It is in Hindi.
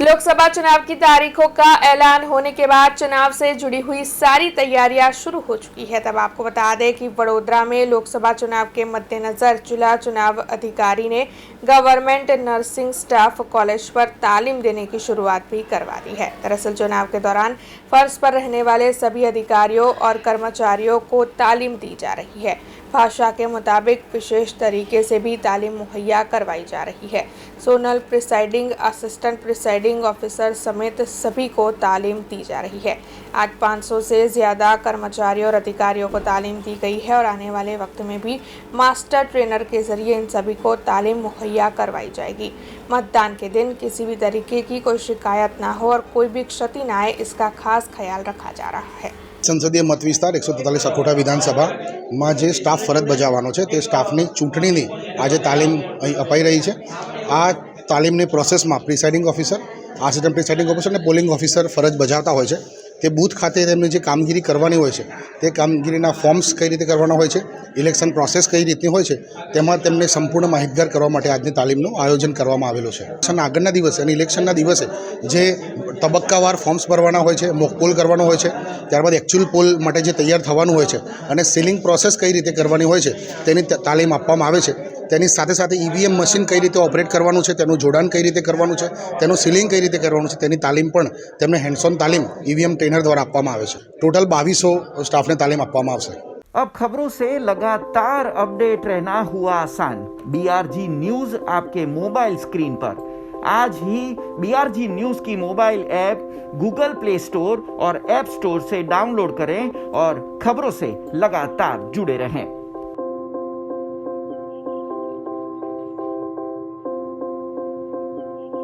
लोकसभा चुनाव की तारीखों का ऐलान होने के बाद चुनाव से जुड़ी हुई सारी तैयारियां शुरू हो चुकी है। तब आपको बता दें कि वडोदरा में लोकसभा चुनाव के मद्देनजर जिला चुनाव अधिकारी ने गवर्नमेंट नर्सिंग स्टाफ कॉलेज पर तालीम देने की शुरुआत भी करवा दी है। दरअसल चुनाव के दौरान फर्ज पर रहने वाले सभी अधिकारियों और कर्मचारियों को तालीम दी जा रही है। भाषा के मुताबिक विशेष तरीके से भी तालीम मुहैया करवाई जा रही है। Sonal presiding, assistant presiding officer समेत सभी को तालीम दी जा रही है। आज 500 से ज़्यादा कर्मचारियों और अधिकारियों को तालीम दी गई है और आने वाले वक्त में भी मास्टर ट्रेनर के जरिए इन सभी को तालीम मुहैया करवाई जाएगी। मतदान के दिन किसी भी तरीके की कोई शिकायत ना हो और कोई भी क्षति ना आए, इसका खास ख्याल रखा जा रहा है। संसदीय मत विस्तार 143 अखोटा विधानसभा जे स्टाफ फरज बजावવાનો છે તે સ્ટાફની ચૂંટણીની આજે તાલીમ અહીં અપાઈ રહી છે। આ તાલીમની પ્રોસેસમાં presiding officer, assistant presiding officer અને પોલિંગ ઓફિસર ફરજ બજાવતા હોય છે। તે બૂથ ખાતે તેમની જે કામગીરી કરવાની હોય છે તે કામગીરીના ફોર્મ્સ કઈ રીતે કરવાના હોય છે, ઇલેક્શન પ્રોસેસ કઈ રીતની હોય છે, તેમાં તેમને સંપૂર્ણ માહિતગાર કરવા માટે આજની તાલીમનું આયોજન કરવામાં આવેલું છે। ઇલેક્શન આગળના દિવસે અને ઇલેક્શનના દિવસે જે તબક્કાવાર ફોર્મ્સ ભરવાના હોય છે, મોક પોલ કરવાનો હોય છે, ત્યારબાદ एक्चुअल पोल માટે જે તૈયાર થવાનું હોય છે અને સીલિંગ પ્રોસેસ કઈ રીતે કરવાની હોય છે તેની તાલીમ આપવામાં આવે છે। તેની સાથે સાથે ઈવીએમ મશીન કઈ રીતે ઓપરેટ કરવાનું છે, તેનું જોડાણ કઈ રીતે કરવાનું છે, તેનું સીલિંગ કઈ રીતે કરવાનું છે, તેની તાલીમ પણ તેમને હેન્ડ્સ ઓન તાલીમ ઈવીએમ ટ્રેનર દ્વારા આપવામાં આવે છે। ટોટલ 2200 સ્ટાફને તાલીમ આપવામાં આવશે। अब खबरों से लगातार अपडेट रहना हुआ आसान। बीआरजी न्यूज आपके मोबाइल स्क्रीन पर आज ही बीआरजी न्यूज की mobile app Google play store और ऐप स्टोर से डाउनलोड करें और खबरों से लगातार जुड़े रहें।